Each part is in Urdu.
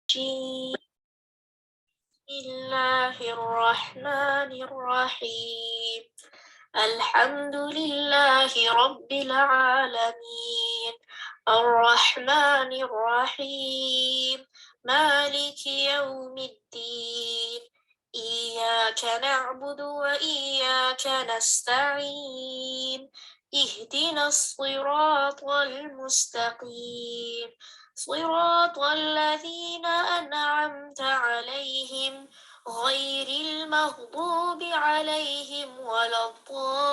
بسم الله الرحمن الرحيم الحمد لله رب العالمين الرحمن الرحيم مالك يوم الدين إياك نعبد وإياك نستعين اهدنا الصراط المستقيم صراط الذين أنعمت عليهم غير المغضوب عليهم ولا الضالين.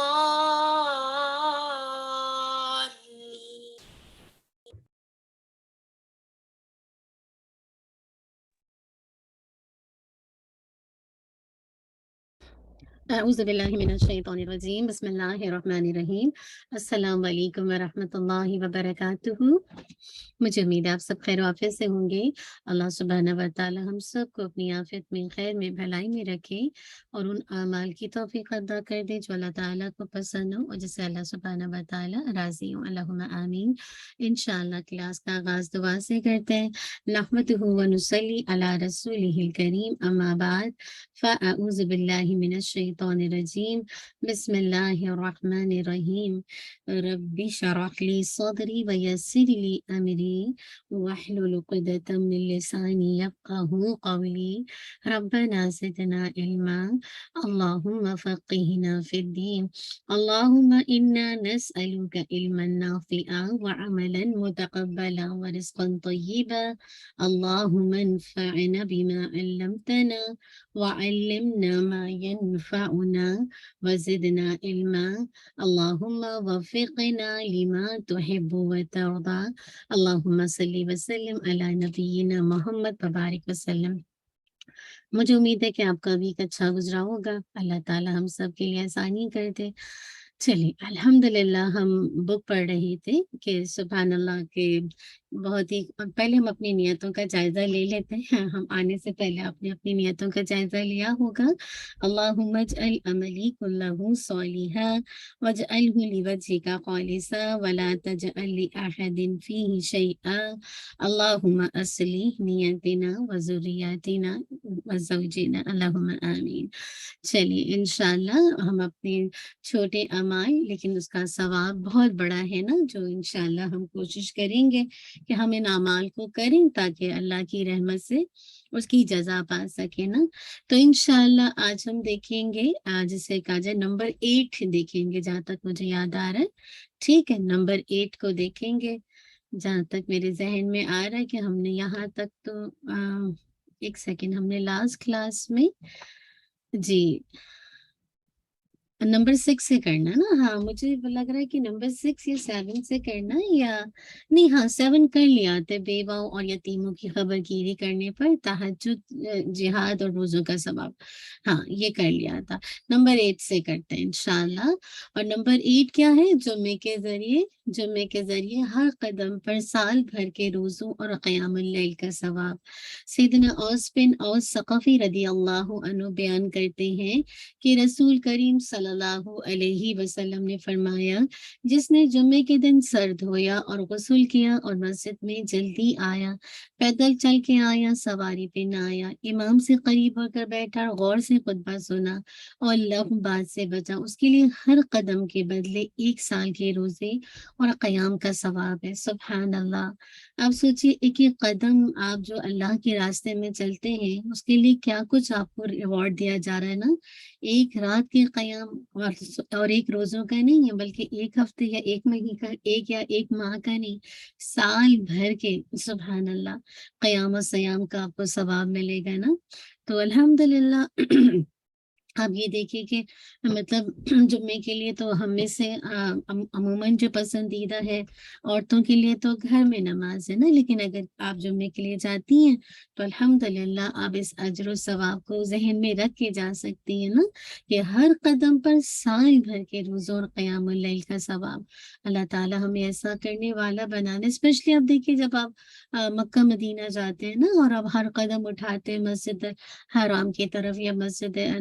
اعوذ باللہ من الشیطان الرجیم بسم اللہ الرحمن الرحیم السلام علیکم ورحمۃ اللہ وبرکاتہ۔ مجھے امید ہے آپ سب خیر و عافیت سے ہوں گے۔ اللہ سبحانہ و تعالی ہم سب کو اپنی عافیت میں، خیر میں، بھلائی میں رکھے اور ان اعمال کی توفیق عطا کر دے جو اللہ تعالیٰ کو پسند ہو اور جس سے اللہ سبحانہ و تعالی راضی ہوں۔ اللہم آمین۔ انشاءاللہ کلاس کا آغاز دعا سے کرتے ہیں۔ نحمدہ و نصلی علی رسولہ الکریم، اما بعد فاعوذ باللہ من الشیطان الرجیم بسم اللہ الرحمن الرحیم رب اشرح لی صدری ویسر لی امری واحلل عقدۃ من لسانی یفقہوا قولی ربنا زدنا علما اللہم فقہنا فی الدین اللہم انا نسألک علما نافعا وعملا متقبلا ورزقا طیبا اللہم انفعنا بما علمتنا وعلمنا ما ينفعنا وزدنا علما اللهم وفقنا لما تحب وترضى اللهم صل وسلم على نبينا محمد وبارک وسلم۔ مجھے امید ہے کہ آپ کا ویک اچھا گزرا ہوگا۔ اللہ تعالی ہم سب کے لیے آسانی کر دے۔ چلیے الحمدللہ ہم بک پڑھ رہے تھے کہ سبحان اللہ کے بہت ہی پہلے ہم اپنی نیتوں کا جائزہ لے لیتے ہیں۔ ہم آنے سے پہلے آپ نے اپنی نیتوں کا جائزہ لیا ہوگا۔ اللہم اجعل عملی کلہ صالحا واجعلہ لوجہک خالصا ولا تجعل لأحد فیہ شیئا اللہم اصلح نیتنا وذریاتنا وزوجنا اللہم آمین۔ چلیے انشاءاللہ ہم اپنے چھوٹے اعمال لیکن اس کا ثواب بہت بڑا ہے نا، جو انشاءاللہ ہم کوشش کریں گے کہ ہم ان اعمال کو کریں تاکہ اللہ کی رحمت سے اس کی جزا پا سکے نا۔ تو انشاءاللہ آج ہم دیکھیں گے، آج سے کہا جائے نمبر 8 دیکھیں گے جہاں تک مجھے یاد آ رہا ہے۔ ٹھیک ہے، نمبر 8 کو دیکھیں گے جہاں تک میرے ذہن میں آ رہا ہے کہ ہم نے یہاں تک تو ایک سیکنڈ، ہم نے لاسٹ کلاس میں جی نمبر 6 سے کرنا نا۔ ہاں مجھے لگ رہا ہے کہ نمبر 6 یا 7 سے کرنا یا نہیں، ہاں 7 کر لیا تھا، بیواؤں اور یتیموں کی خبر گیری کرنے پر تہجد، جہاد اور روزوں کا ثواب۔ ہاں یہ کر لیا تھا۔ نمبر 8 سے کرتے ہیں انشاءاللہ۔ اور نمبر 8 کیا ہے؟ جمعے کے ذریعے ہر قدم پر سال بھر کے روزوں اور قیام اللیل کا ثواب۔ سیدنا اوس بن اوس ثقفی رضی اللہ عنہ بیان کرتے ہیں کہ رسول کریم صلی اللہ علیہ وسلم نے فرمایا، جس نے جمعے کے دن سر دھویا اور غسل کیا اور مسجد میں جلدی آیا، پیدل چل کے آیا، سواری پہ نہ آیا، امام سے قریب ہو کر بیٹھا، غور سے خطبہ سنا اور لغو بات سے بچا، اس کے لیے ہر قدم کے بدلے 1 سال کے روزے اور قیام کا ثواب ہے۔ سبحان اللہ۔ آپ سوچئے ایک ایک قدم آپ جو اللہ کے راستے میں چلتے ہیں اس کے لیے کیا کچھ آپ کو ریوارڈ دیا جا رہا ہے نا۔ ایک رات کے قیام اور ایک روزوں کا نہیں ہے، بلکہ 1 ہفتے یا 1 مہینے کا، ایک ماہ کا نہیں، سال بھر کے سبحان اللہ قیام و سیام کا آپ کو ثواب ملے گا نا۔ تو الحمدللہ آپ یہ دیکھیے کہ مطلب جمعے کے لیے تو ہم میں سے عموماً جو پسندیدہ ہے عورتوں کے لیے تو گھر میں نماز ہے نا، لیکن اگر آپ جمعے کے لیے جاتی ہیں تو الحمدللہ آپ اس اجر و ثواب کو ذہن میں رکھ کے جا سکتی ہیں نا، کہ ہر قدم پر سال بھر کے روزوں اور قیام اللیل کا ثواب۔ اللہ تعالیٰ ہمیں ایسا کرنے والا بنانے، اسپیشلی آپ دیکھیے جب آپ مکہ مدینہ جاتے ہیں نا اور آپ ہر قدم اٹھاتے ہیں مسجد حرام کی طرف یا مسجد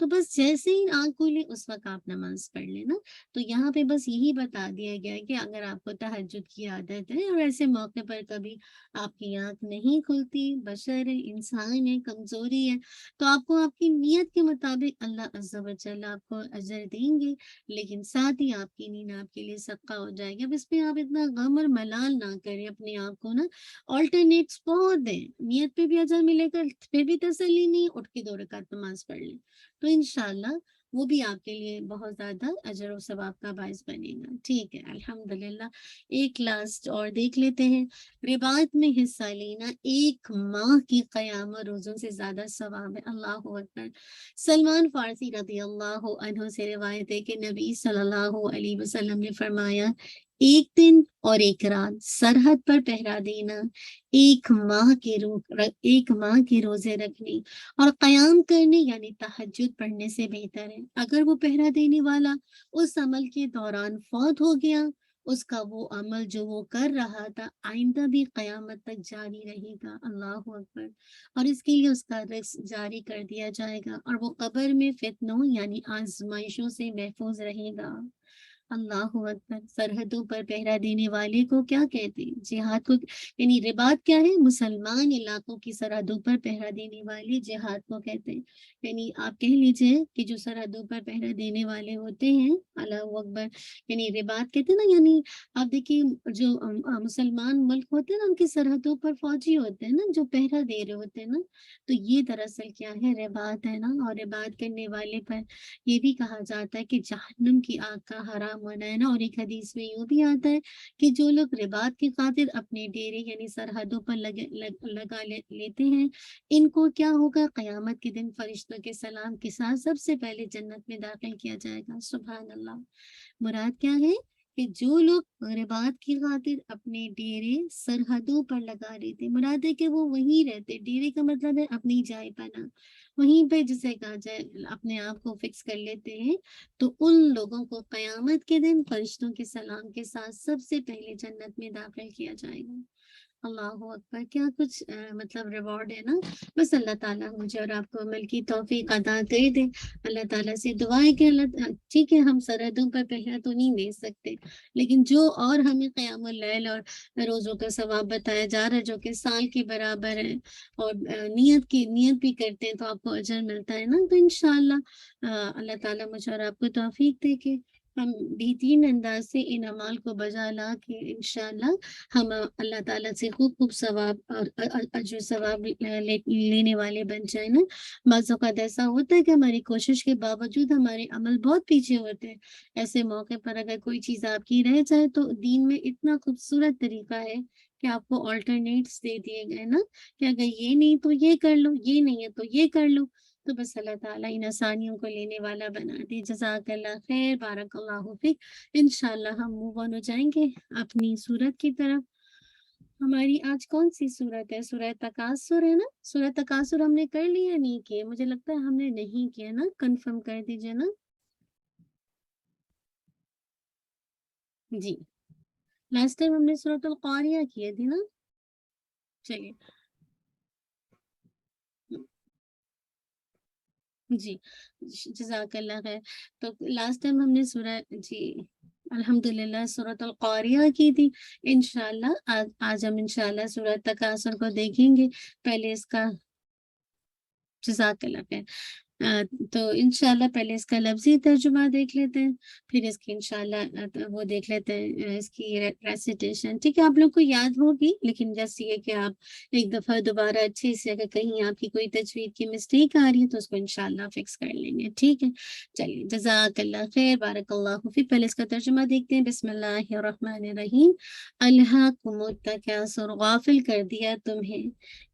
تو بس جیسے ہی آنکھ کھلی اس وقت آپ نماز پڑھ لینا۔ تو یہاں پہ بس یہی بتا دیا گیا ہے کہ اگر آپ کو تہجد کی عادت ہے اور ایسے موقع پر کبھی آپ کی آنکھ نہیں کھلتی، بشر ہے، انسان ہے، کمزوری ہے، تو آپ کو آپ کی نیت کے مطابق اللہ عز و جل آپ کو اجر دیں گے، لیکن ساتھ ہی آپ کی نیند آپ کے لیے صدقہ ہو جائے گا۔ اب اس پہ آپ اتنا غم اور ملال نہ کریں اپنے آپ کو نا، آلٹرنیٹس بہت ہیں، نیت پہ بھی اجر ملے گا، پھر بھی تسلی نہیں، اٹھ کے 2 رکعت نماز پڑھ لیں، تو انشاءاللہ وہ بھی آپ کے لیے بہت زیادہ اجر و ثواب کا باعث بنے گا۔ ٹھیک ہے، الحمدللہ۔ ایک لاسٹ اور دیکھ لیتے ہیں۔ رباط میں حصہ لینا 1 ماہ کی قیام اور روزوں سے زیادہ ثواب ہے۔ اللہ اکبر۔ سلمان فارسی رضی اللہ عنہ سے روایت ہے کہ نبی صلی اللہ علیہ وسلم نے فرمایا، 1 دن اور 1 رات سرحد پر پہرا دینا 1 ماہ کے روزے رکھنے اور قیام کرنے یعنی تہجد پڑھنے سے بہتر ہے۔ اگر وہ پہرا دینے والا اس عمل کے دوران فوت ہو گیا، اس کا وہ عمل جو وہ کر رہا تھا آئندہ بھی قیامت تک جاری رہے گا۔ اللہ اکبر۔ اور اس کے لیے اس کا رزق جاری کر دیا جائے گا اور وہ قبر میں فتنوں یعنی آزمائشوں سے محفوظ رہے گا۔ اللہ اکبر۔ سرحدوں پر پہرا دینے والے کو کیا کہتے ہیں؟ جہاد کو، یعنی رباط کیا ہے؟ مسلمان علاقوں کی سرحدوں پر پہرا دینے والے جہاد کو کہتے ہیں۔ یعنی آپ کہہ لیجئے کہ جو سرحدوں پر پہرا دینے والے ہوتے ہیں، اللہ اکبر، یعنی رباط کہتے ہیں نا، یعنی آپ دیکھیے جو مسلمان ملک ہوتے ہیں نا، ان کی سرحدوں پر فوجی ہوتے ہیں نا، جو پہرا دے رہے ہوتے ہیں نا، تو یہ دراصل کیا ہے؟ رباط ہے نا۔ اور رباط کرنے والے پر یہ بھی کہا جاتا ہے کہ جہنم کی آگ کا حرام ہونا ہے نا۔ اور ایک حدیث میں یوں بھی آتا ہے کہ جو لوگ رباط کی خاطر اپنے ڈیرے یعنی سرحدوں پر لگا لیتے ہیں، ان کو کیا ہوگا؟ قیامت کے دن فرشتوں کے سلام کے ساتھ سب سے پہلے جنت میں داخل کیا جائے گا۔ سبحان اللہ۔ مراد کیا ہے؟ کہ جو لوگ رباط کی خاطر اپنے ڈیرے سرحدوں پر لگا لیتے، مراد ہے کہ وہ وہیں رہتے، ڈیرے کا مطلب ہے اپنی جائے پناہ، وہیں پہ جسے کہا جائے اپنے آپ کو فکس کر لیتے ہیں، تو ان لوگوں کو قیامت کے دن فرشتوں کے سلام کے ساتھ سب سے پہلے جنت میں داخل کیا جائے گا۔ اللہ اکبر۔ کیا کچھ مطلب ریوارڈ ہے نا۔ بس اللہ تعالیٰ مجھے اور آپ کو عمل کی توفیق عطا کر دے۔ اللہ تعالیٰ سے دعا ہے کہ ٹھیک ہے ہم سرحدوں پر پہرا تو نہیں دے سکتے، لیکن جو اور ہمیں قیام اللیل اور روزوں کا ثواب بتایا جا رہا ہے جو کہ سال کے برابر ہے، اور نیت بھی کرتے ہیں تو آپ کو اجر ملتا ہے نا، تو انشاءاللہ اللہ تعالیٰ مجھے اور آپ کو توفیق دے کے ہم بہترین انداز سے ان اعمال کو بجا لا کے انشاءاللہ ہم اللہ تعالیٰ سے خوب ثواب اور اجر ثواب لینے والے بن جائیں نا۔ بعض اوقات ایسا ہوتا ہے کہ ہماری کوشش کے باوجود ہمارے عمل بہت پیچھے ہوتے ہیں، ایسے موقع پر اگر کوئی چیز آپ کی رہ جائے تو دین میں اتنا خوبصورت طریقہ ہے کہ آپ کو آلٹرنیٹس دے دیے گئے نا، کہ اگر یہ نہیں تو یہ کر لو، یہ نہیں ہے تو یہ کر لو، تو بس اللہ تعالیٰ ان آسانیوں کو لینے والا بنا دے۔ جزاک اللہ خیر، بارک اللہ فیک۔ انشاءاللہ ہم موو آن ہو جائیں گے اپنی سورت کی طرف۔ ہماری آج کون سی سورت ہے؟ سورہ تکاثر ہے نا۔ سورہ تکاثر ہم نے کر لی یا نہیں کیے؟ مجھے لگتا ہے ہم نے نہیں کیا نا، کنفرم کر دیجئے نا۔ جی، لاسٹ ٹائم ہم نے سورۃ القاریہ کیے تھی نا۔ چلیے جی، جزاک اللہ خیر۔ تو لاسٹ ٹائم ہم نے جی الحمدللہ سورۃ القاریہ کی تھی۔ انشاءاللہ آج ہم انشاءاللہ سورۃ تکاثر کو دیکھیں گے۔ پہلے اس کا جزاک اللہ خیر۔ تو انشاءاللہ پہلے اس کا لفظی ترجمہ دیکھ لیتے ہیں، پھر اس کی انشاءاللہ وہ دیکھ لیتے ہیں اس کی ریسیٹیشن۔ ٹھیک ہے، آپ لوگ کو یاد ہوگی، لیکن جیسے یہ کہ آپ ایک دفعہ دوبارہ اچھے سے، اگر کہیں آپ کی کوئی تجوید کی مسٹیک آ رہی ہے تو اس کو انشاءاللہ فکس کر لیں گے۔ ٹھیک ہے، چلیے جزاک اللہ خیر، بارک اللہ فیک۔ پہلے اس کا ترجمہ دیکھتے ہیں۔ بسم اللہ الرحمن الرحیم۔ الہاکم التکاثر، غافل کر دیا تمہیں۔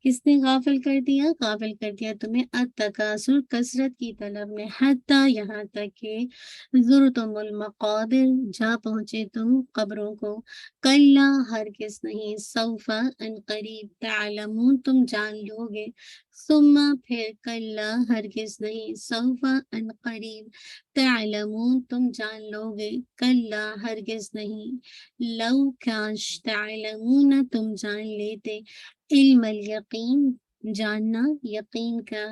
کس نے غافل کر دیا؟ غافل کر دیا تمہیں التکاثر، کثرت کی طلب نے، حتی یہاں تک کہ زرتم المقابر، جا پہنچے تم قبروں کو، کلا ہرگز نہیں، سوف ان قریب، تعلمون تم جان لو گے، ثم پھر کلا ہرگز نہیں، سوف ان قریب، تعلمون تم جان لو گے، کلا ہرگز نہیں، لو کاش تعلمون تم جان لیتے، علم الیقین، جاننا یقین کا،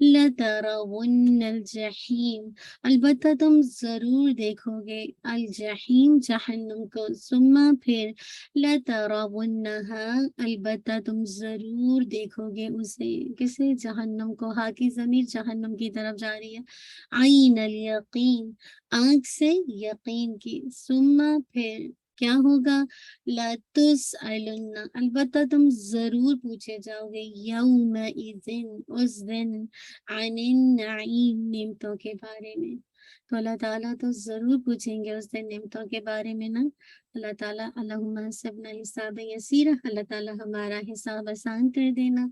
لترون الجحیم البتہ تم ضرور دیکھو گے، الجحیم جہنم کو، ثم پھر لترونہا البتہ تم ضرور دیکھو گے اسے، کسے؟ جہنم کو، ہا کی ضمیر جہنم کی طرف جا رہی ہے، عین الیقین آنکھ سے یقین کی، ثم پھر کیا ہوگا؟ لَتُسْأَلُنَّ البتہ تم ضرور پوچھے جاؤ گے، یومئذ اس دن، عن النعیم نعمتوں کے بارے میں، تو اللہ تعالیٰ تو ضرور پوچھیں گے اس دن نعمتوں کے بارے میں نا۔ اللہ تعالیٰ اللہم حسبنا حساب یسیرا، اللہ تعالیٰ ہمارا حساب آسان کر دینا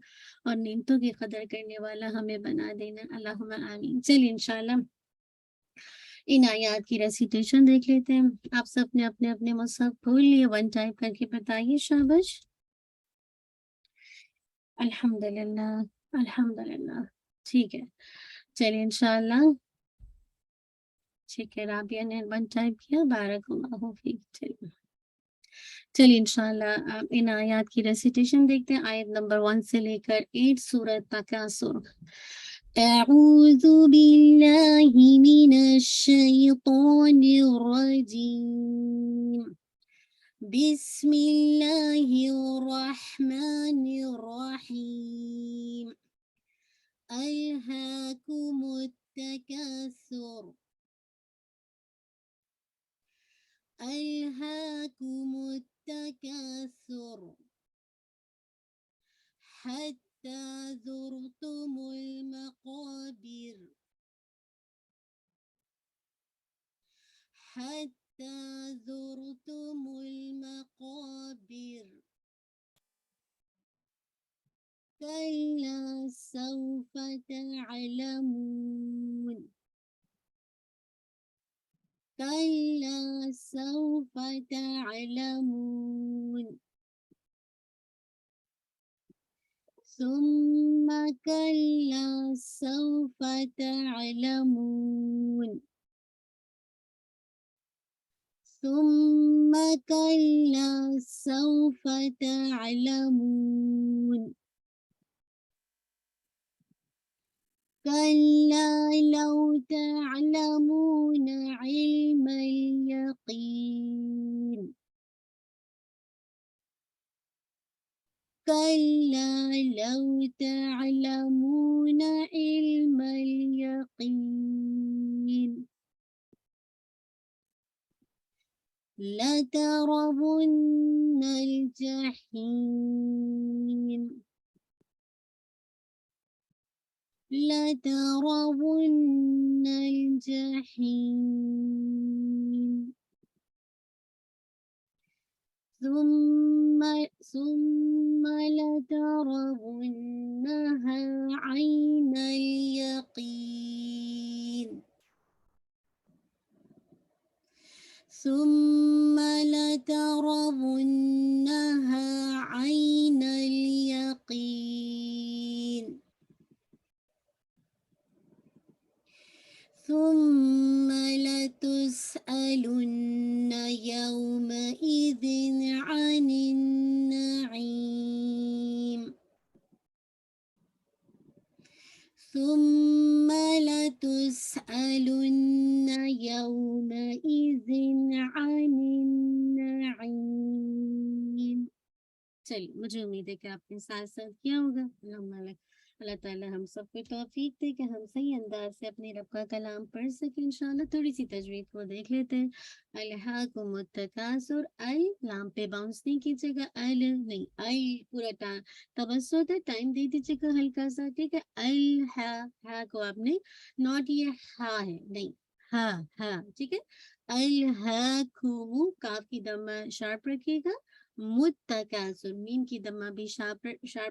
اور نعمتوں کی قدر کرنے والا ہمیں بنا دینا، اللہم آمین۔ چلیے انشاءاللہ ان آیات کی ریسیٹیشن دیکھ لیتے ہیں۔ آپ سب نے اپنے اپنے مصحف کھول لیے، ون ٹائپ کر کے بتائیے شاباش۔ الحمدللہ الحمدللہ، ٹھیک ہے، چلیے انشاءاللہ، ٹھیک ہے، رابعہ نے ون ٹائپ کیا، بارک اللہ فیک، چلیے انشاءاللہ ان آیات کی ریسیٹیشن دیکھتے ہیں، آیت نمبر 1 سے لے کر 8 سورۃ تکاثر۔ اعوذ باللہ من الشیطان الرجیم، بسم اللہ الرحمن الرحیم، الہاکم التکاثر، الہاکم التکاثر حتی زرتم المقابر، حتی زرتم المقابر، کلا سوف تعلمون، کلا سوف تعلمون، ثم كلا سوف تعلمون، ثم كلا سوف تعلمون، كلا لو تعلمون علم اليقين، كلا لو تعلمون علم اليقين، لترون الجحيم، لترون الجحيم، ثم لترونها عين اليقين، ثم لترونها عين اليقين، ثم لتسألن يومئذ عن النعيم، ثم لتسألن يومئذ عن النعيم۔ چلیے مجھے امید ہے کہ آپ نے ساتھ ساتھ کیا ہوگا۔ اللہ تعالیٰ ہم سب کو توفیق دے کہ ہم صحیح انداز سے اپنے رب کا کلام پڑھ سکیں انشاءاللہ۔ تھوڑی سی تجوید کو دیکھ لیتے ہیں۔ الہاکم التکاثر، ال لام پہ باؤنس نہیں کیجیے گا، ال نہیں، ال پورا توسط ہے، ٹائم دے دیجیے گا ہلکا سا، ٹھیک ہے۔ الہا، ہا کو آپ نے ناٹ یہ ہا ہے نہیں، ہا ہا، ٹھیک ہے۔ الہاکم، کاف کی دمہ شارپ رکھیے گا، متکاثر، میم کی دمہ بھی شارپ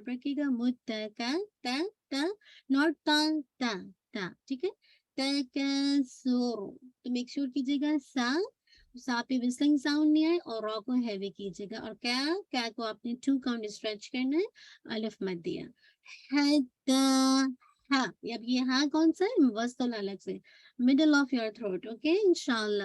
رکھے گا، متکا تا تا ناٹ تا تا تا، ٹھیک ہے۔ تکاثر تو میک شور کیجیے گا سا پہ وسلنگ ساؤنڈ نہیں آئے اور را کو ہیوی کیجیے گا، اور کیا کو آپ نے 2 کاؤنٹ اسٹریچ کرنا ہے، الف مت دیا، حتی ہا، اب یہ ہا کون سا ہے؟ وسطل الگ سے، middle of your throat، okay انشاءاللہ،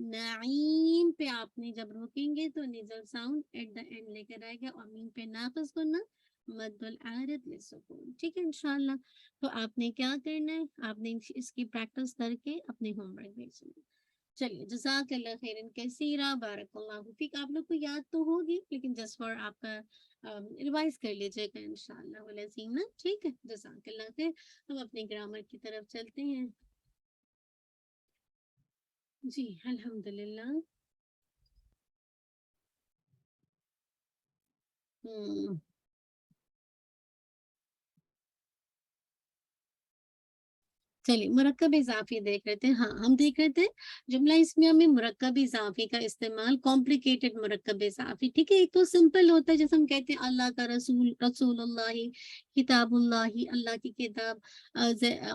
نعیم پہ آپ نے جب روکیں گے تو نزل ساؤنڈ ایٹ دا اینڈ لے کر آئے گا، اور میم پہ ناقص کرنا مد العارض للسکون. ٹھیک ہے انشاءاللہ. تو آپ نے کیا کرنا ہے، آپ نے اس کی پریکٹس کر کے اپنے ہوم ورک بھیجنا ہے. چلیے جزاک اللہ خیرن کثیرا، بارک اللہ فیک. آپ لوگ کو یاد تو ہوگی لیکن جسٹ فار آپ کا ریوائز کر لیجیے گا انشاءاللہ والعظیم نا. ٹھیک ہے جزاک اللہ خیر. ہم اپنے گرامر کی طرف چلتے ہیں. جی الحمدللہ. چلیے مرکب اضافی دیکھ رہے تھے. ہاں ہم دیکھ رہے تھے جملہ اسمیہ میں مرکب اضافی کا استعمال، کمپلیکیٹڈ مرکب اضافی. ٹھیک ہے، ایک تو سمپل ہوتا ہے جیسے ہم کہتے ہیں اللہ کا رسول، رسول اللہ، کتاب اللہ، اللہ کی کتاب،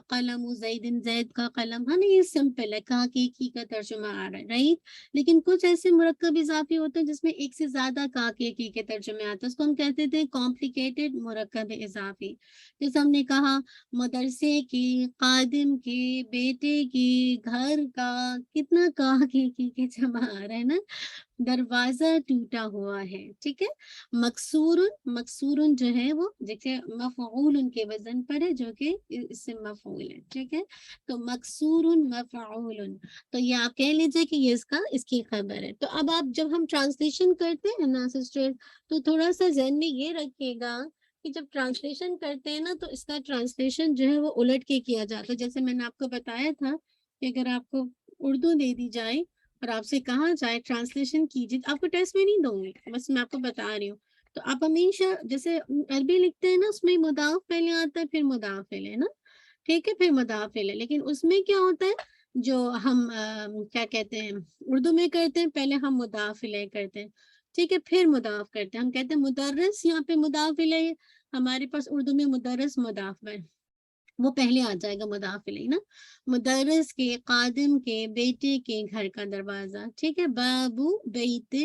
قلم زید، زید کا قلم. ہے نا، یہ سمپل ہے، کہا کہ ایک ہی کا ترجمہ آ رہا ہے، رائٹ. لیکن کچھ ایسے مرکب اضافی ہوتے ہیں جس میں ایک سے زیادہ کہا کہ ایک ہی کے ترجمے آتے ہیں، اس کو ہم کہتے تھے کمپلیکیٹڈ مرکب اضافی. جیسے ہم نے کہا مدرسے کی، خادم کی، بیٹے کی، گھر کا، کتنا کہا کہ جمع آ رہا ہے نا. دروازہ ٹوٹا ہوا ہے. ٹھیک ہے. مکسورن، مکسورن جو ہے وہ دیکھیں مفعول ان کے وزن پر ہے جو کہ اس سے مفعول ہے. ٹھیک ہے، تو مکسورن مفعول. تو یہ آپ کہہ لیجئے کہ یہ اس کی خبر ہے. تو اب آپ جب ہم ٹرانسلیشن کرتے ہیں نا سسٹر، تو تھوڑا سا ذہن میں یہ رکھیے گا کہ جب ٹرانسلیشن کرتے ہیں نا تو اس کا ٹرانسلیشن جو ہے وہ الٹ کے کیا جاتا ہے. جیسے میں نے آپ کو بتایا تھا کہ اگر آپ کو اردو دے دی جائے اور آپ سے کہا جائے ٹرانسلیشن کیجیے، آپ کو ٹیسٹ میں نہیں دوں گی، بس میں آپ کو بتا رہی ہوں. تو آپ ہمیشہ جیسے عربی لکھتے ہیں نا، اس میں مضاف پہلے آتا ہے، پھر مضاف ہے نا. ٹھیک ہے، پھر مضاف ہے. لیکن اس میں کیا ہوتا ہے جو ہم کیا کہتے ہیں اردو میں کرتے ہیں، پہلے ہم مضاف الیہ کرتے ہیں. ٹھیک ہے، پھر مضاف کرتے ہیں. ہم کہتے ہیں مدرس، یہاں پہ مضاف الیہ، ہمارے پاس اردو میں مدرس مضاف ہے، وہ پہلے آ جائے گا مضاف الیہ نا. مدرس کے، خادم کے، بیٹے کے، گھر کا دروازہ. ٹھیک ہے. بابو بیت،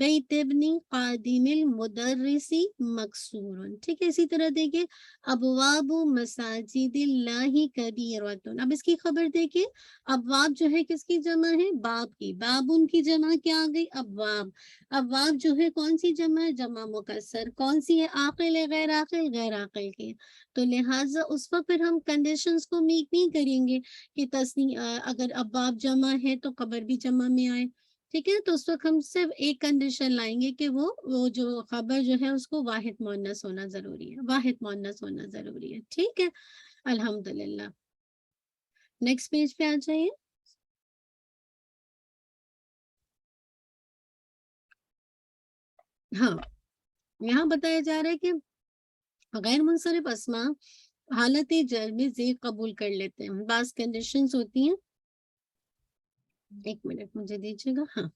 بیت ابن خادم المدرسی مکسور. ٹھیک ہے. اسی طرح دیکھیں ابواب مساجد اللہ کبیرۃ. اب اس کی خبر دیکھیں، ابواب جو ہے کس کی جمع ہے؟ باب کی. بابن کی جمع کیا آ گئی؟ ابواب. ابواب جو ہے کون سی جمع ہے؟ جمع مکسر. کون سی ہے؟ عاقل ہے غیر عاقل؟ غیر عاقل کی. تو لہٰذا اس وقت پھر ہم کنڈیشنز کو میک نہیں کریں گے کہ اگر ابواب جمع ہے تو خبر بھی جمع میں آئے. ٹھیک ہے. تو اس وقت ہم صرف ایک کنڈیشن لائیں گے کہ وہ جو خبر جو ہے اس کو واحد مؤنث ہونا ضروری ہے، واحد مؤنث ہونا ضروری ہے. ٹھیک ہے. الحمدللہ. نیکسٹ پیج پہ آ جائیے. ہاں یہاں بتایا جا رہا ہے کہ غیر منصرف اسما حالت جر میں زیر قبول کر لیتے ہیں. بعض کنڈیشنز ہوتی ہیں، ایک منٹ مجھے دیجیے گا. ہاں،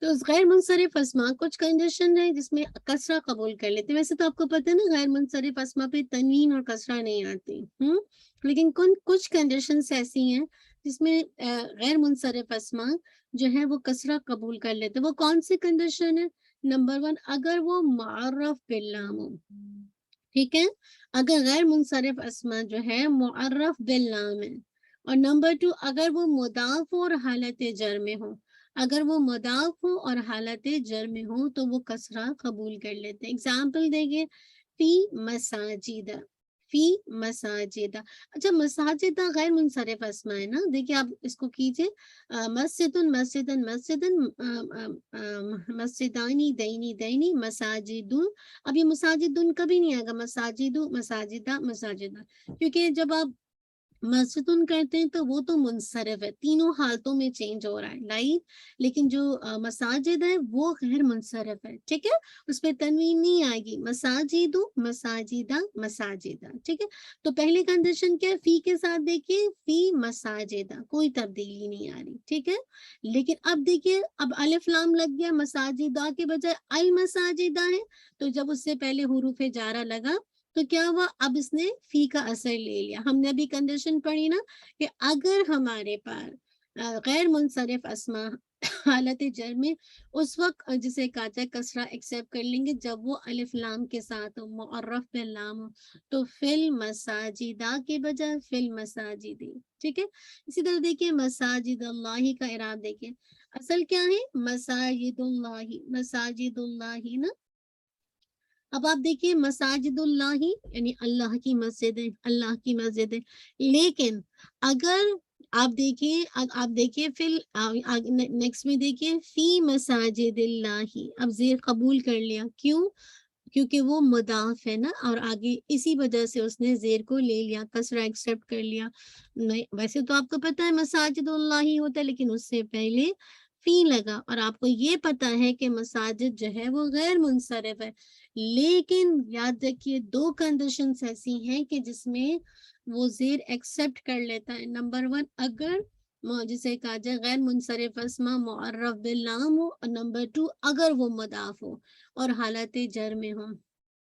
تو غیر منصرف اسما کچھ کنڈیشن ہے جس میں کسرہ قبول کر لیتے. ویسے تو آپ کو پتہ ہے نا غیر منصرف اسما پہ تنوین اور کسرہ نہیں آتی، لیکن کچھ کنڈیشنز ایسی ہیں جس میں غیر منصرف اسما جو ہے وہ کسرہ قبول کر لیتے. وہ کون سی کنڈیشن ہے؟ نمبر 1، اگر وہ معرف باللام ہو. ٹھیک ہے، اگر غیر منصرف اسما جو ہے معرف باللام ہے. اور نمبر 2، اگر وہ مضاف اور حالت جر میں ہو. اگر وہ مضاف ہو اور حالت جر میں ہو تو وہ کسرہ قبول کر لیتے ہیں. اگزامپل دیکھیے، فی مساجد، فی مساجد. اچھا مساجد غیر منصرف اسما ہے نا. دیکھیے آپ اس کو کیجیے، مسجد، مسجد، مسجد، مسجدانی، دینی، دینی، مساجد. اب یہ مساجد کبھی نہیں آئے گا، مساجد، مساجدہ، مساجدہ، کیونکہ جب آپ مسجد کہتے ہیں تو وہ تو منصرف ہے، تینوں حالتوں میں چینج ہو رہا ہے لائٹ. لیکن جو مساجد ہے وہ غیر منصرف ہے. ٹھیک ہے، اس پہ تنوین نہیں آئے گی. مساجد، مساجدہ، مساجدہ. ٹھیک ہے. تو پہلی کنڈیشن کیا ہے؟ فی کے ساتھ دیکھیے، فی مساجدہ، کوئی تبدیلی نہیں آ رہی. ٹھیک ہے. لیکن اب دیکھیے، اب الف لام لگ گیا، مساجدہ کے بجائے المساجدہ ہے. تو جب اس سے پہلے حروف جارہ لگا تو کیا ہوا؟ اب اس نے فی کا اثر لے لیا. ہم نے ابھی کنڈیشن پڑھی نا کہ اگر ہمارے پاس غیر منصرف اسما حالت جر میں اس وقت جسے کہا جائے کسرہ ایکسیپٹ کر لیں گے جب وہ الف لام کے ساتھ ہو، معرف پہ لام ہو، تو فل مساجدہ کے بجائے فل مساجدی، ٹھیک ہے۔ اسی طرح دیکھیے مساجد اللہ کا اعراب دیکھیے، اصل کیا ہے مساجد اللہ، مساجد اللہ نا۔ اب آپ دیکھیے مساجد اللہ یعنی اللہ کی مسجد ہے، اللہ کی مسجد ہے، لیکن اگر آپ دیکھیے پھر نیکسٹ میں دیکھیے فی مساجد اللہ، اب زیر قبول کر لیا، کیوں؟ کیونکہ وہ مضاف ہے نا، اور آگے اسی وجہ سے اس نے زیر کو لے لیا، کسرہ ایکسپٹ کر لیا۔ نہیں ویسے تو آپ کو پتا ہے مساجد اللہ ہی ہوتا ہے، لیکن اس سے پہلے فی لگا، اور آپ کو یہ پتا ہے کہ مساجد جو ہے وہ غیر منصرف ہے، لیکن یاد رکھیے دو کنڈیشنز ایسی ہیں کہ جس میں وہ زیر ایکسپٹ کر لیتا ہے۔ نمبر 1 اگر جسے کہا جائے غیر منصرف اسما معرف باللام ہو، اور نمبر 2 اگر وہ مضاف ہو اور حالت جر میں ہو،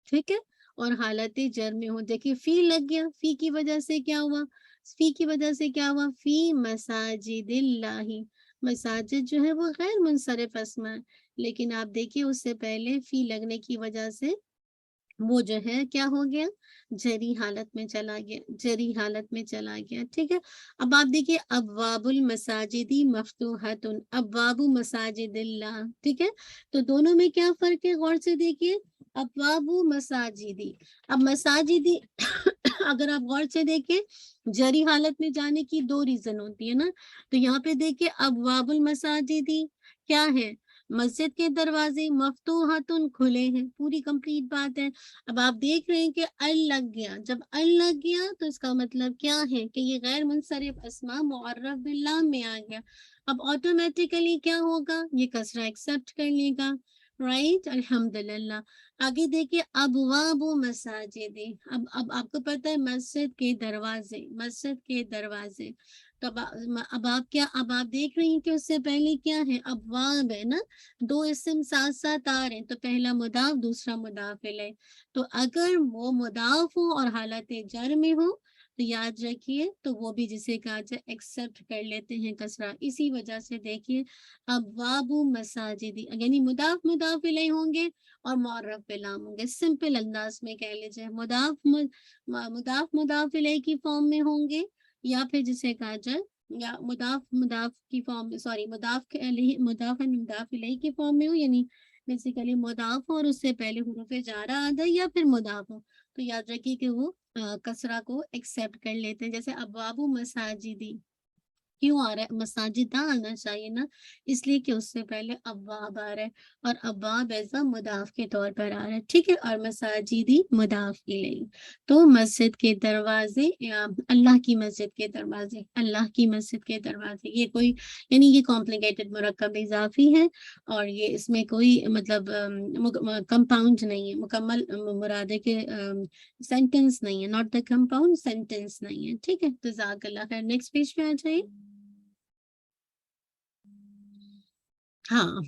ٹھیک ہے، اور حالت جر میں ہو۔ دیکھیے فی لگ گیا، فی کی وجہ سے کیا ہوا، فی کی وجہ سے کیا ہوا، فی مساجد اللہ، مساجد جو ہے وہ غیر منصرف اسما ہے، لیکن آپ دیکھیے اس سے پہلے فی لگنے کی وجہ سے وہ جو ہے کیا ہو گیا، جری حالت میں چلا گیا، جری حالت میں چلا گیا، ٹھیک ہے۔ اب آپ دیکھیے ابواب المساجدی مفتوحۃ، ابواب مساجد اللہ، ٹھیک ہے۔ تو دونوں میں کیا فرق ہے، غور سے دیکھیے، ابواب مساجدی، اب مساجدی اگر آپ غور سے دیکھیں جری حالت میں جانے کی دو ریزن ہوتی ہے نا، تو یہاں پہ دیکھیے ابواب المساجدی کیا ہے، مسجد کے دروازے مفتوحاتن کھلے ہیں، پوری کمپلیٹ بات ہے۔ اب آپ دیکھ رہے ہیں کہ ال لگ گیا، جب ال لگ گیا تو اس کا مطلب کیا ہے کہ یہ غیر منصرف اسما معرف باللام میں آ گیا، اب آٹومیٹیکلی کیا ہوگا، یہ کسرہ ایکسپٹ کر لے گا، رائٹ، الحمدللہ۔ آگے دیکھیے ابواب مساجد، اب آپ کو پتا ہے مسجد کے دروازے، مسجد کے دروازے، تو اب آپ دیکھ رہی ہیں کہ اس سے پہلے کیا ہے، ابواب ہے نا، دو اسم ساتھ ساتھ آ رہے ہیں، تو پہلا مضاف دوسرا مضاف الیہ، تو اگر وہ مضاف ہو اور حالت جر میں ہو تو یاد رکھیے تو وہ بھی جسے کہا جائے ایکسپٹ کر لیتے ہیں کسرہ۔ اسی وجہ سے دیکھیے ابواب مساجد یعنی مضاف الیہ ہوں گے اور معرف باللام ہوں گے، سمپل انداز میں کہہ لیجیے مضاف الیہ کی فارم میں ہوں گے، یا پھر جسے کہا جائے یا مضاف کی فارم میں، سوری مضاف الیہ کی فارم میں ہو، یعنی بیسیکلی مضاف ہو اور اس سے پہلے حروف جارہ آ جائے، یا پھر مضاف ہو، تو یاد رکھیے کہ وہ کسرہ کو ایکسپٹ کر لیتے ہیں۔ جیسے ابواب مساجدی کیوں آ رہا ہے، مساجدہ آنا چاہیے نا، اس لیے کہ اس سے پہلے ابواب آ رہا ہے، اور ابواب ایسا مضاف کے طور پر آ رہا ہے، ٹھیک ہے، اور مساجدی مضاف الیہ، تو مسجد کے دروازے، اللہ کی مسجد کے دروازے، اللہ کی مسجد کے دروازے، یہ کوئی یعنی یہ کمپلیکیٹڈ مرکب اضافی ہے، اور یہ اس میں کوئی مطلب کمپاؤنڈ نہیں ہے، مکمل مراد ہے کہ سینٹینس نہیں ہے، ناٹ دا کمپاؤنڈ، سینٹینس نہیں ہے، ٹھیک ہے۔ جزاک اللہ خیر، نیکسٹ پیج پہ آ جائیے۔ ہاں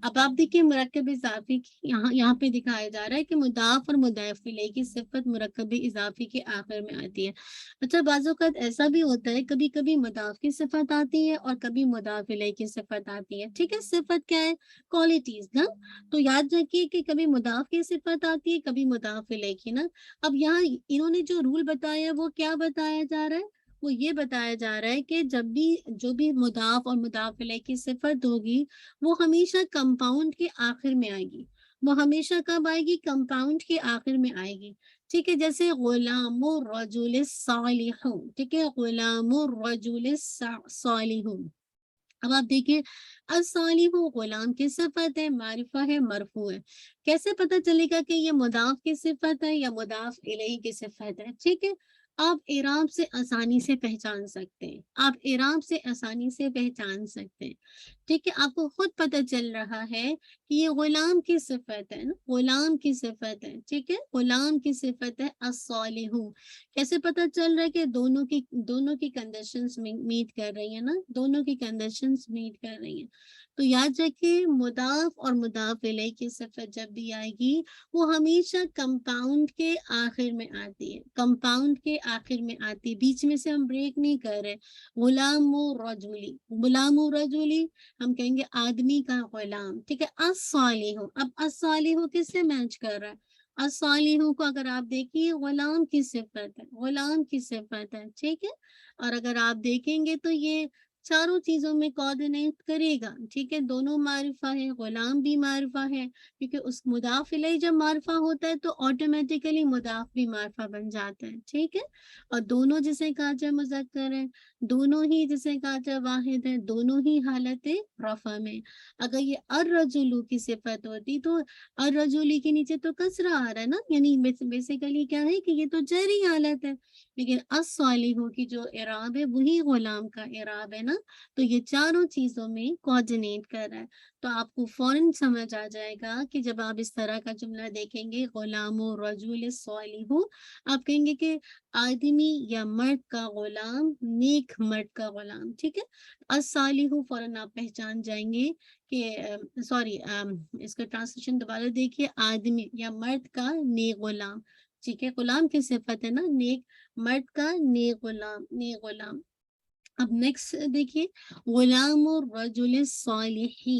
اب آپ دیکھیے مرکب اضافی کی یہاں پہ دکھایا جا رہا ہے کہ مضاف اور مضاف الیہ کی صفت مرکب اضافی کے آخر میں آتی ہے۔ اچھا بعض اوقات ایسا بھی ہوتا ہے، کبھی کبھی مضاف کی صفت آتی ہے اور کبھی مضاف الیہ کی صفت آتی ہے، ٹھیک ہے، صفت کیا ہے، کوالٹیز نا، تو یاد رکھیے کہ کبھی مضاف کی صفت آتی ہے کبھی مضاف الیہ کی نا۔ اب یہاں انہوں نے جو رول بتایا وہ کیا بتایا جا رہا ہے، وہ یہ بتایا جا رہا ہے کہ جب بھی جو بھی مضاف اور مضاف الیہ کی صفت ہوگی وہ ہمیشہ کمپاؤنڈ کے آخر میں آئے گی، وہ ہمیشہ کب آئے گی، کمپاؤنڈ کے آخر میں آئے گی، ٹھیک ہے۔ جیسے غلام الرجل الصالح، ٹھیک ہے، غلام الرجل الصالح، اب آپ دیکھیں الصالح غلام کی صفت ہے، معرفہ ہے، مرفوع ہے، کیسے پتہ چلے گا کہ یہ مضاف کی صفت ہے یا مضاف الیہ کی صفت ہے، ٹھیک ہے، آپ اعراب سے آسانی سے پہچان سکتے ہیں، آپ اعراب سے آسانی سے پہچان سکتے ہیں، ٹھیک ہے، آپ کو خود پتہ چل رہا ہے کہ یہ غلام کی صفت ہے نا، غلام کی صفت ہے، ٹھیک ہے، غلام کی صفت ہے الصالح. کیسے پتہ چل رہا ہے کہ دونوں کی کنڈیشنز میٹ کر رہی ہیں نا، دونوں کی کنڈیشنز میٹ کر رہی ہیں. تو یاد رکھیں مضاف اور مضاف الیہ کی صفت جب بھی آئے گی وہ ہمیشہ کمپاؤنڈ کے آخر میں آتی ہے، کمپاؤنڈ کے آخر میں آتی ہے، بیچ میں سے ہم بریک نہیں کر رہے. غلام و رجولی، غلام و رجولی ہم کہیں گے آدمی کا غلام، ٹھیک ہے. الصالح، اب الصالح کس سے میچ کر رہا ہے؟ الصالح کو اگر آپ دیکھیے غلام کی صفت ہے، غلام کی صفت ہے، ٹھیک ہے. اور اگر آپ دیکھیں گے تو یہ چاروں چیزوں میں کوآرڈینیٹ کرے گا، ٹھیک ہے. دونوں معرفہ ہے، غلام بھی معرفہ ہے، کیونکہ اس مضاف الیہ جب معرفہ ہوتا ہے تو آٹومیٹیکلی مضاف بھی معرفہ بن جاتا ہے، ٹھیک ہے. اور دونوں جسے کہا جائے مذکر ہیں، دونوں ہی جسے کہا جائے واحد ہیں، دونوں ہی حالت رفع میں. اگر یہ الرجل کی صفت ہوتی تو الرجلی کے نیچے تو کسرہ آ رہا ہے نا، یعنی بیسیکلی کیا ہے کہ یہ تو جری حالت ہے. لیکن الصالح کی جو اعراب ہے وہی غلام کا اعراب ہے نا، تو یہ چاروں چیزوں میں کوآرڈینیٹ کر رہا ہے. تو آپ کو فوراً سمجھ آ جائے گا کہ جب آپ اس طرح کا جملہ دیکھیں گے غلام و رجل صالح، آپ کہیں گے کہ آدمی یا مرد کا غلام، نیک مرد کا غلام، ٹھیک ہے. الصالح فوراً آپ پہچان جائیں گے کہ سوری اس کا ٹرانسلیشن دوبارہ دیکھیے، آدمی یا مرد کا نیک غلام، ٹھیک ہے. غلام کی صفت ہے نا نیک، مرد کا نیک غلام، نیک غلام. اب نیکسٹ دیکھیے غلام الرجل الصالحی،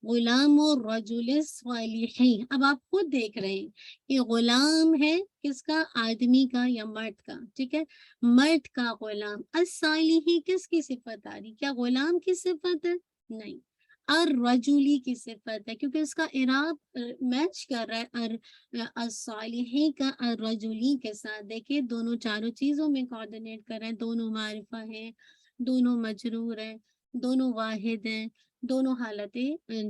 غلام الرجل الصالحی. اب آپ خود دیکھ رہے ہیں کہ غلام ہے کس کا؟ آدمی کا یا مرد کا، ٹھیک ہے. مرد کا غلام. الصالحی کس کی صفت آ رہی؟ کیا غلام کی صفت ہے؟ نہیں، الرجلی کی صفت ہے، کیونکہ اس کا اعراب میچ کر رہا ہے الصالحی کا الرجلی کے ساتھ. دیکھیں دونوں چاروں چیزوں میں کوآرڈینیٹ کر رہے ہیں، دونوں معرفہ ہیں، دونوں مجرور ہیں، دونوں واحد ہیں، دونوں حالت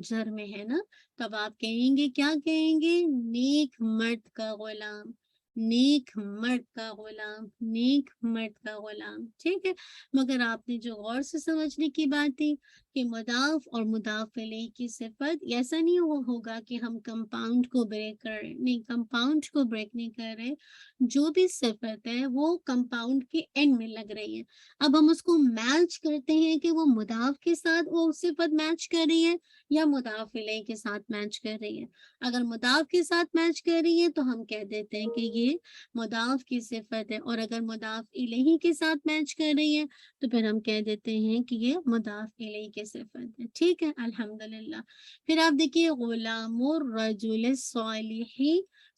جر میں ہے نا. تب آپ کہیں گے، کیا کہیں گے؟ نیک مرد کا غلام، نیک مرد کا غلام، نیک مرد کا غلام، ٹھیک ہے. مگر آپ نے جو غور سے سمجھنے کی بات تھی کہ مضاف اور مضاف الیہ کی صفت، ایسا نہیں ہوگا کہ ہم کمپاؤنڈ کو بریک کر رہے، نہیں، کمپاؤنڈ کو بریک نہیں کر رہے. جو بھی صفت ہے وہ کمپاؤنڈ کے اینڈ میں لگ رہی ہے. اب ہم اس کو میچ کرتے ہیں کہ وہ مضاف کے ساتھ وہ صفت میچ کر رہی ہے یا مضاف الیہ کے ساتھ میچ کر رہی ہے. اگر مضاف کے ساتھ میچ کر رہی ہے تو ہم کہہ دیتے ہیں کہ یہ مضاف کی صفت ہے، اور اگر مضاف الیہ کے ساتھ میچ کر رہی ہے تو پھر ہم کہہ دیتے ہیں کہ یہ مضاف الیہ کی صفت ہے، ٹھیک ہے. الحمدللہ. پھر آپ دیکھیے غلام الرجل الصالح،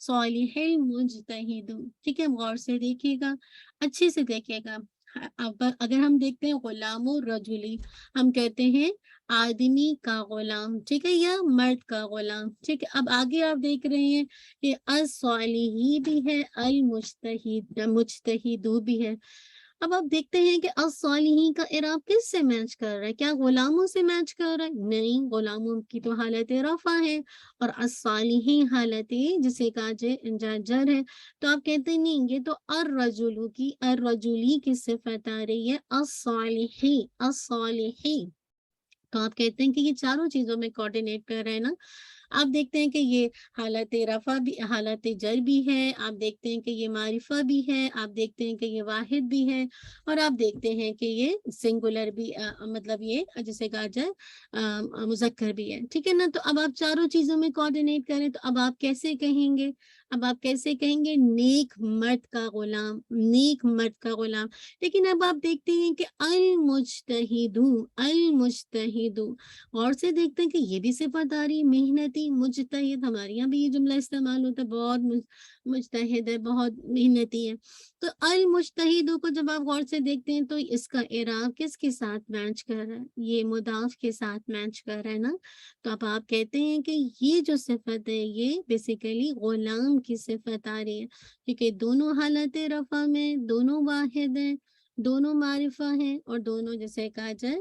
صالح المجتہد، ٹھیک ہے. غور سے دیکھیے گا، اچھے سے دیکھیے گا. اب اگر ہم دیکھتے ہیں غلام الرجلی، ہم کہتے ہیں آدمی کا غلام، ٹھیک ہے، یا مرد کا غلام، ٹھیک ہے. اب آگے آپ دیکھ رہے ہیں کہ الصالحی بھی ہے، مجتہد بھی ہے. اب آپ دیکھتے ہیں کہ الصالحین کا اعراب کس سے میچ کر رہا ہے؟ کیا غلاموں سے میچ کر رہا ہے؟ نہیں، غلاموں کی تو حالت رفع ہے اور الصالحین حالت جسے کہا جائے جر ہے. تو آپ کہتے نہیں، یہ تو الرجلی کی صفت آ رہی ہے الصالحی، الصالحی. تو آپ کہتے ہیں کہ یہ چاروں چیزوں میں کوآرڈینیٹ کر رہے ہیں نا. آپ دیکھتے ہیں کہ یہ حالت رفع بھی، حالت جر بھی ہے، آپ دیکھتے ہیں کہ یہ معرفہ بھی ہے، آپ دیکھتے ہیں کہ یہ واحد بھی ہے، اور آپ دیکھتے ہیں کہ یہ سنگولر بھی، مطلب یہ جسے کہا جائے مذکر بھی ہے، ٹھیک ہے نا. تو اب آپ چاروں چیزوں میں کوآرڈینیٹ کریں تو اب آپ کیسے کہیں گے؟ اب آپ کیسے کہیں گے؟ نیک مرد کا غلام، نیک مرد کا غلام. لیکن اب آپ دیکھتے ہیں کہ المجتہدو، المجتہدو، اور سے دیکھتے ہیں کہ یہ بھی صفت آ رہی ہے محنتی، مجتہد. ہمارے یہاں بھی یہ جملہ استعمال ہوتا ہے، بہت مجتہد ہے، بہت محنتی ہے. تو المجتہدو کو جب آپ غور سے دیکھتے ہیں تو اس کا اعراب کس کے ساتھ میچ کر رہا ہے؟ یہ مضاف کے ساتھ میچ کر رہا ہے نا. تو اب آپ کہتے ہیں کہ یہ جو صفت ہے یہ بیسیکلی غلام کی صفت آ رہی ہے، کیونکہ دونوں حالت رفع میں، دونوں واحد ہیں، دونوں معرفہ ہیں، اور دونوں جسے کہا جائے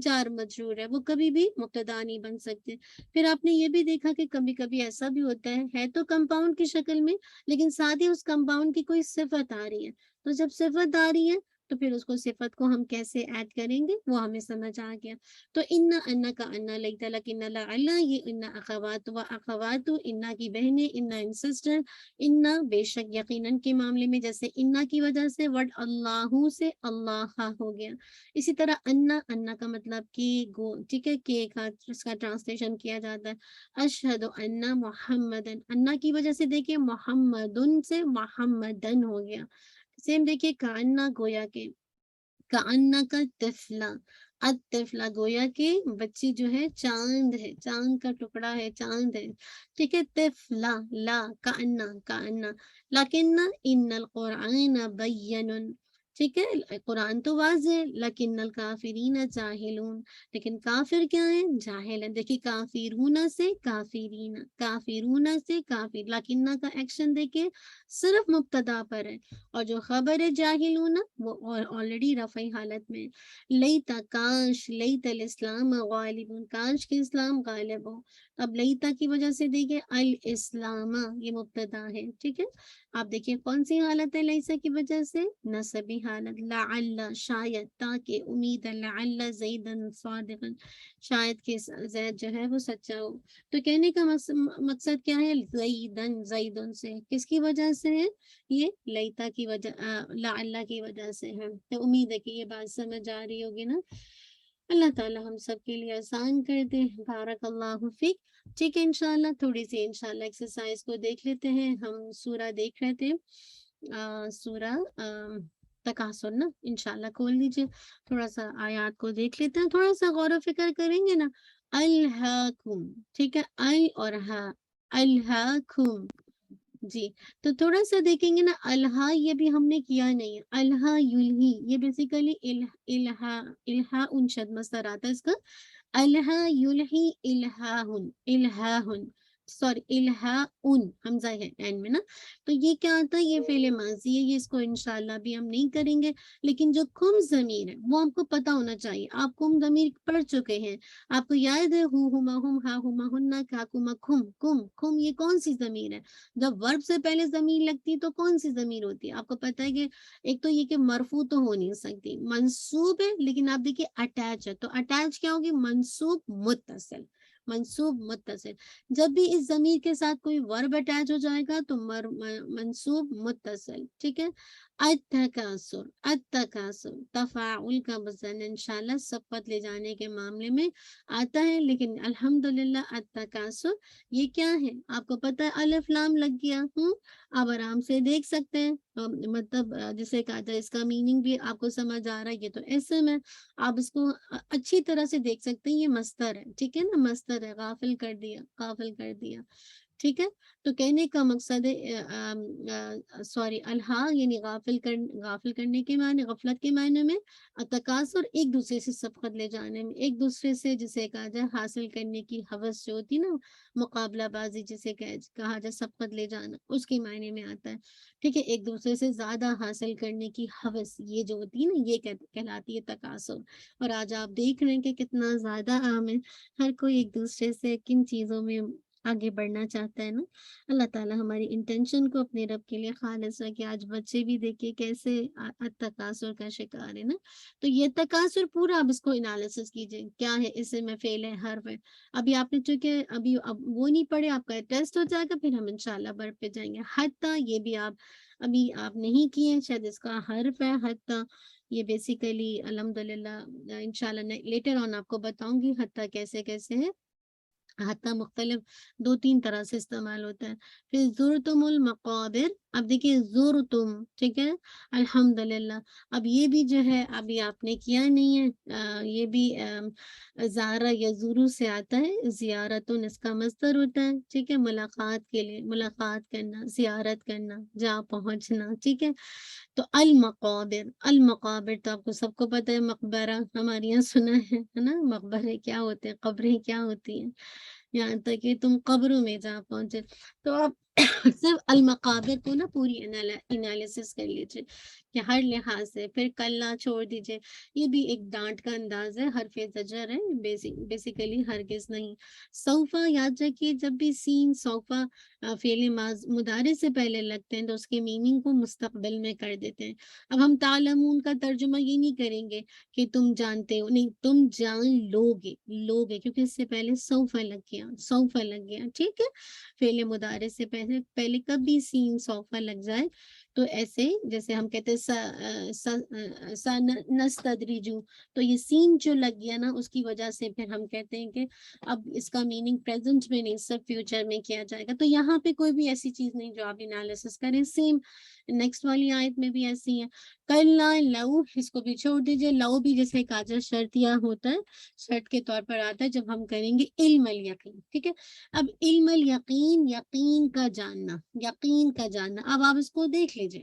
جار مجرور ہے، وہ کبھی بھی مبتدا نہیں بن سکتے۔ پھر آپ نے یہ بھی دیکھا کہ کبھی کبھی ایسا بھی ہوتا ہے تو کمپاؤنڈ کی شکل میں، لیکن ساتھ ہی اس کمپاؤنڈ کی کوئی صفت آ رہی ہے، تو جب صفت آ رہی ہے تو پھر اس کو صفت کو ہم کیسے ایڈ کریں گے وہ ہمیں سمجھ آ گیا۔ تو انا کا انا لیت لکن لعل، یہ انا اخوات و اخوات، انا کی بہنیں، انا ان سسٹر، انا بے شک یقیناً کے معاملے میں جیسے انا کی وجہ سے ورڈ اللہ سے اللہ ہو گیا، اسی طرح انا کا مطلب کہ گو، ٹھیک ہے، کہ اس کا ٹرانسلیشن کیا جاتا ہے اشہد ان محمدن، انا کی وجہ سے دیکھیں محمدن سے محمدن ہو گیا۔ سیم دیکھیے کانا گویا کے، کانا کا تفلا، الطفلا گویا کہ بچی جو ہے چاند ہے، چاند کا ٹکڑا ہے، چاند ہے، ٹھیک ہے، تفلا لا کانا کانا، لیکن ان القرآن بین، ٹھیک ہے، قرآن تو واضح ہے، لیکن الکافرین جاہلون، لیکن کافر کیا ہے، جاہل ہے۔ دیکھیے کافرون سے کافرین، کافرون سے کافر، لیکن کا ایکشن دیکھیں صرف مبتدا پر ہے، اور جو خبر ہے جاہلون وہ آلریڈی رفعی حالت میں، لیتا کاش، لیتا الاسلام غالب، کاش کے اسلام غالب ہو۔ اب لیتا کی وجہ سے دیکھیں الاسلام یہ مبتدا ہے، ٹھیک ہے، آپ دیکھیں کون سی حالت ہے لیسا کی وجہ سے، نصبی حالت، لعل شاید، تاکہ، امید، لعل زیدن صادقا، شاید کہ زید جو ہے وہ سچا ہو۔ تو کہنے کا مقصد کیا ہے، زیدن، زیدن سے کس کی وجہ سے ہے، یہ لیتا کی وجہ، لعل کی وجہ سے ہے۔ تو امید ہے کہ یہ بات سمجھ آ رہی ہوگی نا۔ اللہ تعالی ہم سب کے لیے آسان کر دے، بارک اللہ فیک۔ ٹھیک ہے، انشاءاللہ تھوڑی سی انشاءاللہ ایکسرسائز کو دیکھ لیتے ہیں، ہم سورہ دیکھ رہے تھے، سورہ تکاثر نا، انشاءاللہ کھول لیجیے، تھوڑا سا آیات کو دیکھ لیتے ہیں، تھوڑا سا غور و فکر کریں گے نا۔ الہاکم، ٹھیک ہے، ال اور ہا، الہاکم، جی، تو تھوڑا سا دیکھیں گے نا، الہا یہ بھی ہم نے کیا نہیں ہے، الہا یلہی، یہ بیسیکلی الہا، الہا ان شد مصدر آتا ہے اس کا، الہا یلہی الہاہن، الہاہن، سوری الہا ان، حمزہ ہے اینڈ میں نا، تو یہ کیا آتا ہے، یہ فعل ماضی ہے، یہ اس کو انشاءاللہ بھی ہم نہیں کریں گے، لیکن جو کم ضمیر ہے وہ آپ کو پتا ہونا چاہیے، آپ کم ضمیر پڑھ چکے ہیں، آپ کو یاد ہے ہو ہما ہم ہا ہما ہننا کا کما کھم، کم کم یہ کون سی ضمیر ہے، جب ورب سے پہلے ضمیر لگتی تو کون سی ضمیر ہوتی ہے، آپ کو پتہ ہے کہ ایک تو یہ کہ مرفوع تو ہو نہیں سکتی، منصوب ہے، لیکن آپ دیکھیے اٹیچ ہے، تو اٹیچ کیا ہوگی، منصوب متصل، منصوب متصل، جب بھی اس ضمیر کے ساتھ کوئی ورب اٹیچ ہو جائے گا تو منصوب متصل، ٹھیک ہے۔ التکاثر، التکاثر تفاعل کا وزن انشاءاللہ سبقت لے جانے کے معاملے میں آتا ہے، لیکن الحمدللہ التکاثر یہ کیا ہے، آپ کو پتہ ہے الف لام لگ گیا، آپ آرام سے دیکھ سکتے ہیں، مطلب جسے کہا جائے اس کا میننگ بھی آپ کو سمجھ آ رہا ہے، یہ تو ایسے میں آپ اس کو اچھی طرح سے دیکھ سکتے ہیں، یہ مصدر ہے، ٹھیک ہے نا، مصدر ہے، غافل کر دیا، غافل کر دیا، ٹھیک ہے۔ تو کہنے کا مقصد ہے سوری الہا یعنی غافل کرنے کے معنی، غفلت کے معنی میں، تکاثر ایک دوسرے سے سبقت لے جانے میں، ایک دوسرے سے جسے کہا جائے حاصل کرنے کی حوث جو ہوتی نا، مقابلہ بازی جسے کہا جائے سبقت لے جانا، اس کے معنی میں آتا ہے، ٹھیک ہے، ایک دوسرے سے زیادہ حاصل کرنے کی حوث یہ جو ہوتی ہے نا، یہ کہلاتی ہے تکاثر۔ اور آج آپ دیکھ رہے ہیں کہ کتنا زیادہ عام ہے، ہر کوئی ایک دوسرے سے کن چیزوں میں آگے بڑھنا چاہتا ہے نا۔ اللہ تعالیٰ ہماری انٹینشن کو اپنے رب کے لیے خالص رکھے۔ آج بچے بھی دیکھیے کیسے تکاثر کا شکار ہے نا، تو یہ تکاثر پورا اب اس کو انالیسس کیجئے، کیا ہے، اسم میں فعل ہے، حرف ہے، ابھی آپ نے چونکہ ابھی اب وہ نہیں پڑھے، آپ کا ٹیسٹ ہو جائے گا، پھر ہم انشاءاللہ بڑھ پہ جائیں گے۔ حتیٰ یہ بھی آپ ابھی آپ نہیں کیے، شاید اس کا حرف ہے حتیٰ، یہ بیسیکلی الحمدللہ انشاءاللہ لیٹر آن آپ کو بتاؤں گی حتیٰ کیسے کیسے ہے، حتیٰ مختلف 2-3 طرح سے استعمال ہوتا ہے۔ پھر زرتم المقابر، اب دیکھیے زرتم، ٹھیک ہے، الحمدللہ، اب یہ بھی جو ہے ابھی آپ نے کیا نہیں ہے، یہ بھی زارہ یا زورو سے آتا ہے، زیارتن اس کا مصدر ہوتا ہے، ٹھیک ہے، ملاقات کے لیے، ملاقات کرنا، زیارت کرنا، جا پہنچنا، ٹھیک ہے۔ تو المقابر، المقابر تو آپ کو سب کو پتہ ہے، مقبرہ ہمارے یہاں سنا ہے نا، مقبرے کیا ہوتے ہیں، قبریں کیا ہوتی ہیں، یہاں تک کہ تم قبروں میں جا پہنچے، تو آپ صرف المقابر کو نا پوری انالیسس کر لیجیے کہ ہر لحاظ سے، پھر کلّا چھوڑ دیجیے، یہ بھی ایک ڈانٹ کا انداز ہے، حرف زجر ہے، بیسیکلی ہرگز نہیں۔ سوفا یاد رکھیے، جب بھی سین سوفا فعل مضارع سے پہلے لگتے ہیں تو اس کے میننگ کو مستقبل میں کر دیتے ہیں۔ اب ہم تعلمون کا ترجمہ یہ نہیں کریں گے کہ تم جانتے ہو، نہیں، تم جان لوگے کیونکہ اس سے پہلے سوفا لگ گیا، ٹھیک ہے۔ فعل مضارع سے پہلے کبھی سین سوفا لگ جائے تو ایسے جیسے ہم کہتے ہیں سنستدرجو، تو یہ سین جو لگ گیا نا اس کی وجہ سے پھر ہم کہتے ہیں کہ اب اس کا میننگ پریزنٹ میں نہیں صرف فیوچر میں کیا جائے گا۔ تو یہاں پہ کوئی بھی ایسی چیز نہیں جو آپ انالیسس کریں۔ سیم نیکسٹ والی آیت میں بھی ایسی ہے، کلا لو، اس کو بھی چھوڑ دیجیے۔ لو بھی جیسے کاجا شرطیہ ہوتا ہے، شرط کے طور پر آتا ہے جب ہم کریں گے علم الیقین، ٹھیک ہے۔ اب علم الیقین، یقین کا جاننا، اب آپ اس کو دیکھ لیجئے،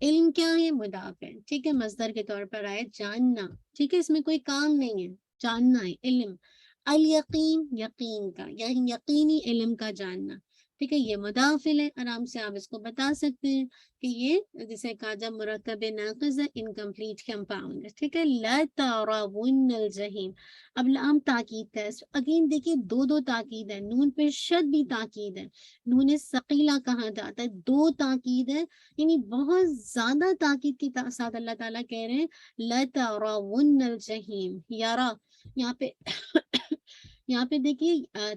علم کیا ہے؟ مضاف ہے، ٹھیک ہے، مصدر کے طور پر آئے جاننا، ٹھیک ہے، اس میں کوئی کام نہیں ہے، جاننا ہے علم۔ الیقین، یقین کا، یعنی یقینی علم کا جاننا، ٹھیک ہے، یہ مضاف ہے، آرام سے آپ اس کو بتا سکتے ہیں کہ یہ جسے کہا جا مرکب ناقص ہے، انکمپلیٹ کمپاؤنڈ ہے، ٹھیک ہے۔ لَتَرَوُنَّ الْجَحِيمَ، اب لام تاکید کا ہے، اگین دیکھیے دو تاکید ہے، نون پہ شد بھی تاکید ہے، نون ثقیلہ کہا جاتا ہے، دو تاکید ہے، یعنی بہت زیادہ تاکید کے ساتھ اللہ تعالیٰ کہہ رہے ہیں لَتَرَوُنَّ الْجَحِيمَ، یارا، یہاں پہ یہاں پہ دیکھیے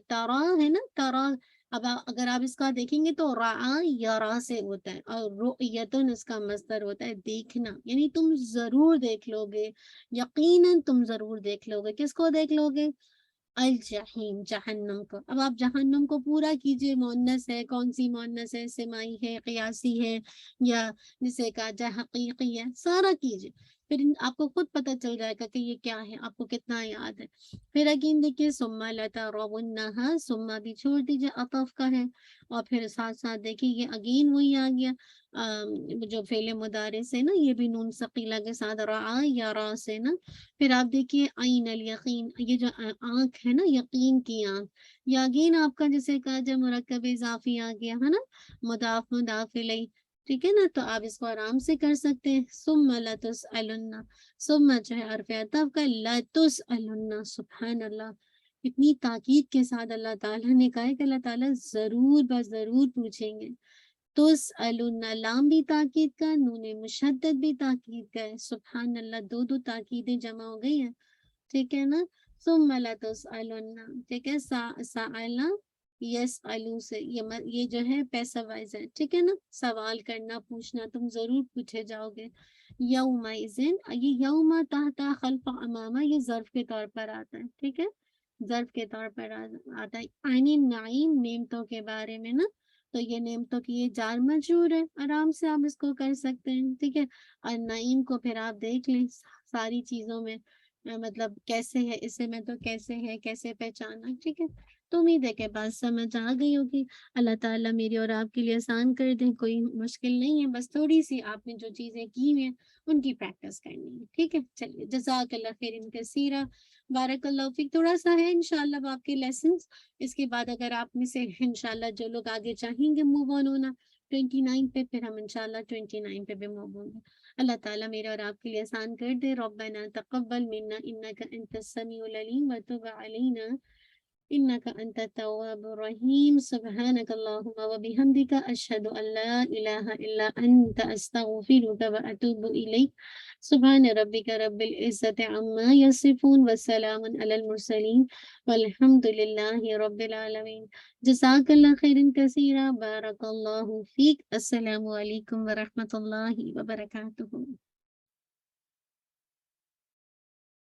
تارا ہے نا، تارا، اب اگر آپ اس کا دیکھیں گے تو را یارا سے ہوتا ہے، اور رؤیتن اس کا مصدر ہوتا ہے دیکھنا، یعنی تم ضرور دیکھ لو گے، یقیناً تم ضرور دیکھ لو گے، کس کو دیکھ لو گے؟ الجحیم، جہنم کو۔ اب آپ جہنم کو پورا کیجئے، مؤنث ہے، کون سی مؤنث ہے؟ سمائی ہے، قیاسی ہے، یا جسے کہا جائے حقیقی ہے، سارا کیجئے، پھر آپ کو خود پتہ چل جائے گا کہ یہ کیا ہے، آپ کو کتنا یاد ہے۔ پھر اگین دیکھیے ثم لترونها، ثم بھی چھوڑ دیجئے، عطف کا ہے، اور پھر ساتھ ساتھ دیکھیے یہ اگین وہی آ گیا جو فعل مضارع سے نا، یہ بھی نون ثقیلہ کے ساتھ رعا یا را سے نا۔ پھر آپ دیکھیے عین الیقین، یہ جو آنکھ ہے نا، یقین کی آنکھ، یا اگین آپ کا جیسے کہا جائے مرکب اضافی آ گیا ہے نا، مضاف الیہ، ٹھیک ہے نا، تو آپ اس کو آرام سے کر سکتے ہیں۔ ثم لتسألن، ثم جو ہے حرف عطف کا، لتسألن، سبحان اللہ، اتنی تاکید کے ساتھ اللہ تعالیٰ نے کہا ہے کہ اللہ تعالیٰ ضرور ضرور پوچھیں گے۔ تسألن، لام بھی تاکید کا، نون مشدد بھی تاکید کا ہے، سبحان اللہ، دو تاکیدیں جمع ہو گئی ہیں، ٹھیک ہے نا۔ ثم لتسألن، ٹھیک ہے، سائلہ یسألو سے، یہ جو ہے پیسہ وائز ہے، ٹھیک ہے نا، سوال کرنا، پوچھنا، تم ضرور پوچھے جاؤ گے۔ یومئذن، یہ یوم تحت خلف امامہ، یہ ظرف کے طور پر آتا ہے، ٹھیک ہے، ظرف کے طور پر آتا ہے۔ عین النعیم، نعمتوں کے بارے میں نا، تو یہ نعمتوں کی یہ جار مجرور ہے، آرام سے آپ اس کو کر سکتے ہیں، ٹھیک ہے۔ اور نعیم کو پھر آپ دیکھ لیں ساری چیزوں میں، مطلب کیسے ہے، اسے میں تو کیسے ہے، کیسے پہچانا، ٹھیک ہے۔ تو امید ہے کہ بات سمجھ آ گئی ہوگی۔ اللہ تعالیٰ میری اور آپ کے لیے آسان کر دیں، کوئی مشکل نہیں ہے، بس تھوڑی سی آپ نے جو چیزیں کی ہیں ان کی پریکٹس کرنی ہے، ٹھیک ہے۔ چلیے، جزاک اللہ خیر کثیرہ، بارک اللہ فیک، تھوڑا سا ہے انشاءاللہ اب آپ کے لیسنس، اس کے بعد اگر آپ میں سے انشاءاللہ جو لوگ آگے چاہیں گے موو آن ہونا 29 پہ، پھر ہم انشاءاللہ 29 پہ بھی موو ہوں گے۔ اللہ تعالیٰ میرے اور آپ کے لیے آسان کر دے۔ ربنا تقبل منا انک انت السمیع العلیم وتب علینا انک انت التواب الرحیم۔ سبحانک اللہم وبحمدک، اشہد ان لا الہ الا انت، استغفرک واتوب الیک۔ سبحان ربک رب العزت عما یصفون وسلام علی المرسلین والحمد للہ رب العالمین۔ جزاک اللہ خیر کثیرا، بارک اللہ فیک۔ السلام علیکم ورحمۃ اللہ وبرکاتہ۔